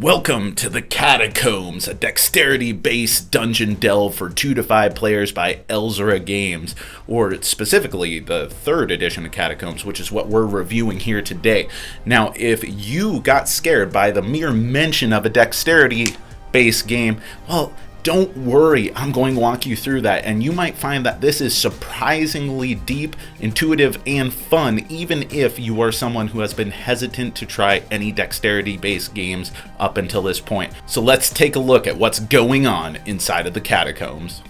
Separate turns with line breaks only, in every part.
Welcome to the Catacombs, a dexterity-based dungeon delve for 2 to 5 players by Elzra Games, or specifically the 3rd edition of Catacombs, which is what we're reviewing here today. Now, if you got scared by the mere mention of a dexterity-based game, well, don't worry, I'm going to walk you through that, and you might find that this is surprisingly deep, intuitive, and fun, even if you are someone who has been hesitant to try any dexterity-based games up until this point. So let's take a look at what's going on inside of the Catacombs.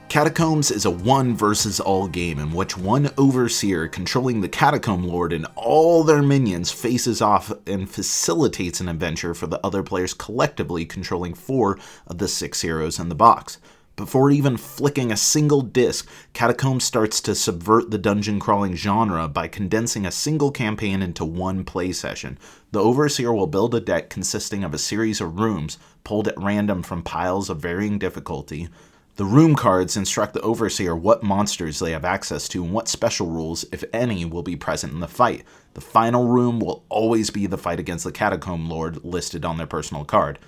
Catacombs is a one versus all game in which one overseer controlling the Catacomb Lord and all their minions faces off and facilitates an adventure for the other players collectively controlling 4 of the 6 heroes in the box. Before even flicking a single disc, Catacombs starts to subvert the dungeon crawling genre by condensing a single campaign into one play session. The overseer will build a deck consisting of a series of rooms pulled at random from piles of varying difficulty. The room cards instruct the overseer what monsters they have access to and what special rules, if any, will be present in the fight. The final room will always be the fight against the Catacomb Lord listed on their personal card.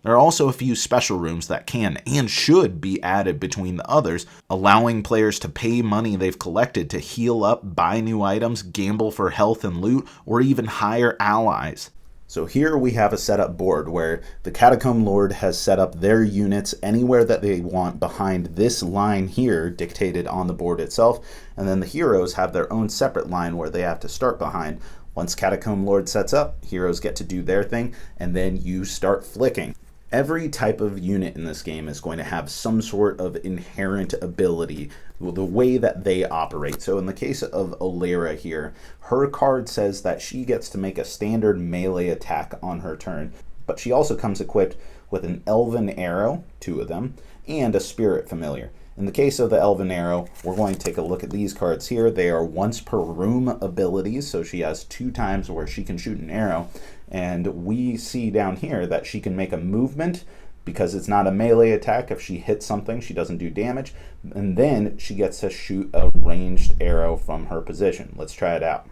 There are also a few special rooms that can and should be added between the others, allowing players to pay money they've collected to heal up, buy new items, gamble for health and loot, or even hire allies. So here we have a setup board where the Catacomb Lord has set up their units anywhere that they want behind this line here dictated on the board itself, and then the heroes have their own separate line where they have to start behind. Once Catacomb Lord sets up, heroes get to do their thing, and then you start flicking. Every type of unit in this game is going to have some sort of inherent ability, the way that they operate. So in the case of Elzra here, her card says that she gets to make a standard melee attack on her turn, but she also comes equipped with an elven arrow, 2 of them, and a spirit familiar. In the case of the elven arrow, we're going to take a look at these cards here. They are once per room abilities, so she has 2 times where she can shoot an arrow. And we see down here that she can make a movement because it's not a melee attack. If she hits something, she doesn't do damage. And then she gets to shoot a ranged arrow from her position. Let's try it out.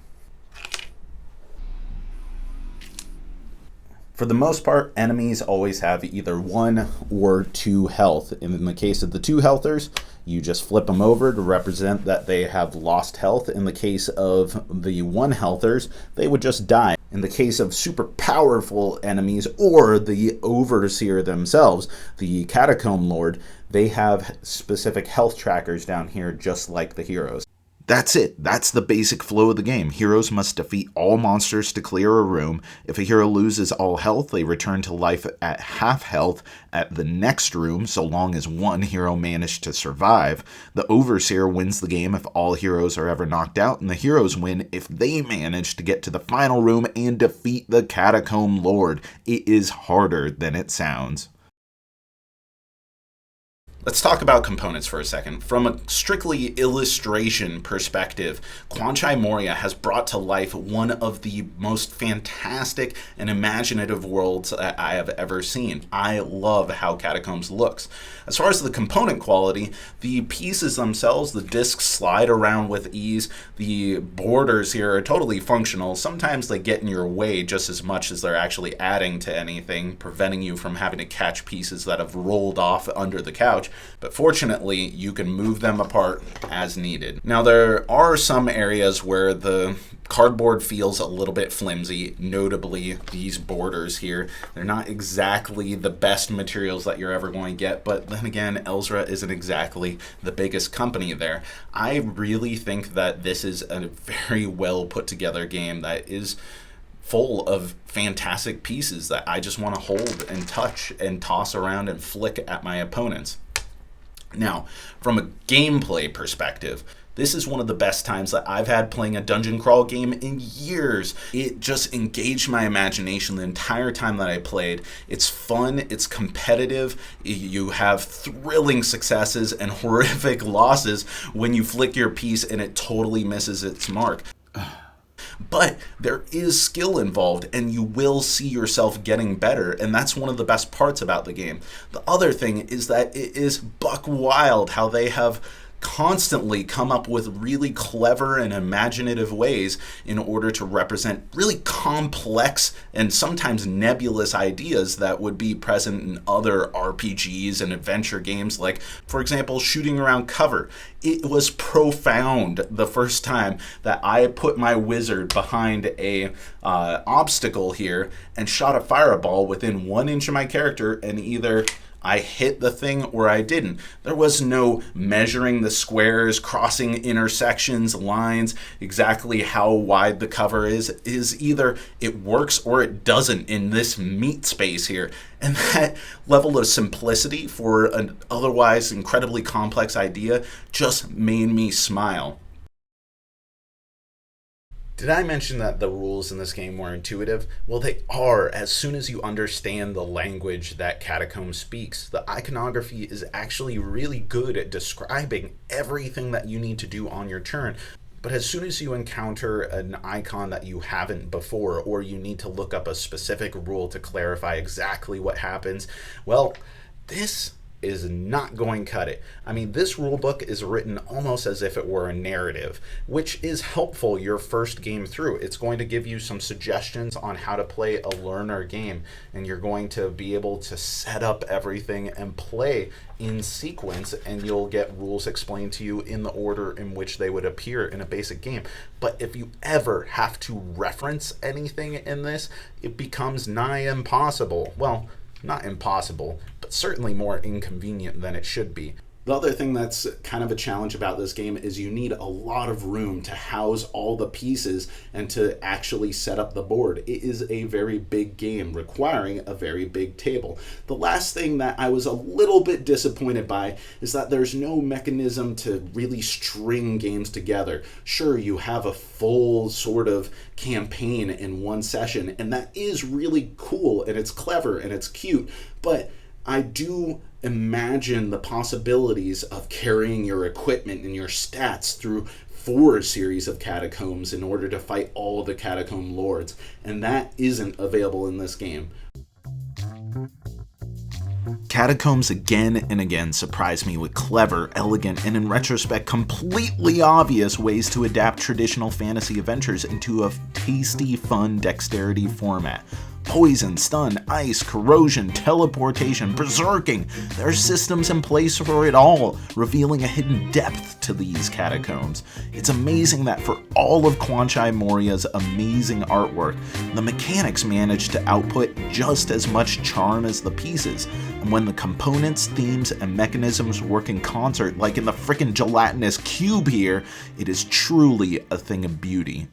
For the most part, enemies always have either 1 or 2 health. And in the case of the 2 healthers, you just flip them over to represent that they have lost health. In the case of the 1 healthers, they would just die. In the case of super powerful enemies or the overseer themselves, the Catacomb Lord, they have specific health trackers down here just like the heroes. That's it. That's the basic flow of the game. Heroes must defeat all monsters to clear a room. If a hero loses all health, they return to life at half health at the next room, so long as 1 hero managed to survive. The Overseer wins the game if all heroes are ever knocked out, and the heroes win if they manage to get to the final room and defeat the Catacomb Lord. It is harder than it sounds. Let's talk about components for a second. From a strictly illustration perspective, Quanchai Moria has brought to life one of the most fantastic and imaginative worlds that I have ever seen. I love how Catacombs looks. As far as the component quality, the pieces themselves, the discs slide around with ease. The borders here are totally functional. Sometimes they get in your way just as much as they're actually adding to anything, preventing you from having to catch pieces that have rolled off under the couch. But fortunately, you can move them apart as needed. Now, there are some areas where the cardboard feels a little bit flimsy, notably these borders here. They're not exactly the best materials that you're ever going to get, but then again, Elzra isn't exactly the biggest company there. I really think that this is a very well put together game that is full of fantastic pieces that I just want to hold and touch and toss around and flick at my opponents. Now, from a gameplay perspective, this is one of the best times that I've had playing a dungeon crawl game in years. It just engaged my imagination the entire time that I played. It's fun, it's competitive, you have thrilling successes and horrific losses when you flick your piece and it totally misses its mark. But there is skill involved, and you will see yourself getting better, and that's one of the best parts about the game. The other thing is that it is buck wild how they have constantly come up with really clever and imaginative ways in order to represent really complex and sometimes nebulous ideas that would be present in other RPGs and adventure games, like, for example, shooting around cover. It was profound the first time that I put my wizard behind a obstacle here and shot a fireball within 1 inch of my character, and either I hit the thing or I didn't. There was no measuring the squares, crossing intersections, lines, exactly how wide the cover is either it works or it doesn't in this meat space here. And that level of simplicity for an otherwise incredibly complex idea just made me smile. Did I mention that the rules in this game were intuitive? Well, they are as soon as you understand the language that Catacombs speaks. The iconography is actually really good at describing everything that you need to do on your turn. But as soon as you encounter an icon that you haven't before, or you need to look up a specific rule to clarify exactly what happens, well, this is not going to cut it. I mean, this rulebook is written almost as if it were a narrative, which is helpful your first game through. It's going to give you some suggestions on how to play a learner game, and you're going to be able to set up everything and play in sequence, and you'll get rules explained to you in the order in which they would appear in a basic game. But if you ever have to reference anything in this, it becomes nigh impossible. Well, not impossible, but certainly more inconvenient than it should be. The other thing that's kind of a challenge about this game is you need a lot of room to house all the pieces and to actually set up the board. It is a very big game requiring a very big table. The last thing that I was a little bit disappointed by is that there's no mechanism to really string games together. Sure, you have a full sort of campaign in one session, and that is really cool, and it's clever, and it's cute, but I do imagine the possibilities of carrying your equipment and your stats through 4 series of catacombs in order to fight all the catacomb lords, and that isn't available in this game. Catacombs again and again surprised me with clever, elegant, and in retrospect completely obvious ways to adapt traditional fantasy adventures into a tasty, fun dexterity format. Poison, stun, ice, corrosion, teleportation, berserking. There are systems in place for it all, revealing a hidden depth to these catacombs. It's amazing that for all of Kwanchai Moria's amazing artwork, the mechanics managed to output just as much charm as the pieces. And when the components, themes, and mechanisms work in concert, like in the frickin' gelatinous cube here, it is truly a thing of beauty.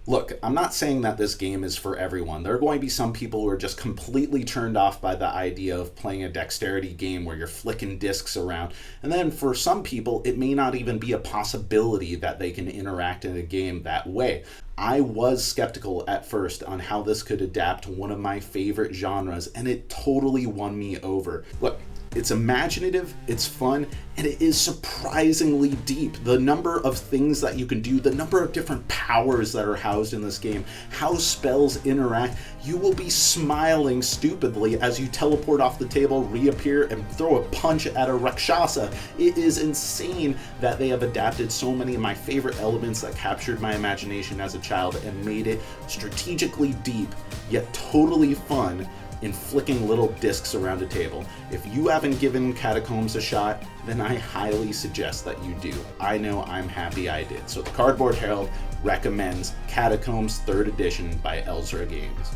Look, I'm not saying that this game is for everyone. There are going to be some people who are just completely turned off by the idea of playing a dexterity game where you're flicking discs around. And then for some people, it may not even be a possibility that they can interact in a game that way. I was skeptical at first on how this could adapt one of my favorite genres, and it totally won me over. Look, it's imaginative, it's fun, and it is surprisingly deep. The number of things that you can do, the number of different powers that are housed in this game, how spells interact, you will be smiling stupidly as you teleport off the table, reappear, and throw a punch at a Rakshasa. It is insane that they have adapted so many of my favorite elements that captured my imagination as a child and made it strategically deep, yet totally fun, in flicking little discs around a table. If you haven't given Catacombs a shot, then I highly suggest that you do. I know I'm happy I did. So the Cardboard Herald recommends Catacombs 3rd Edition by Elzra Games.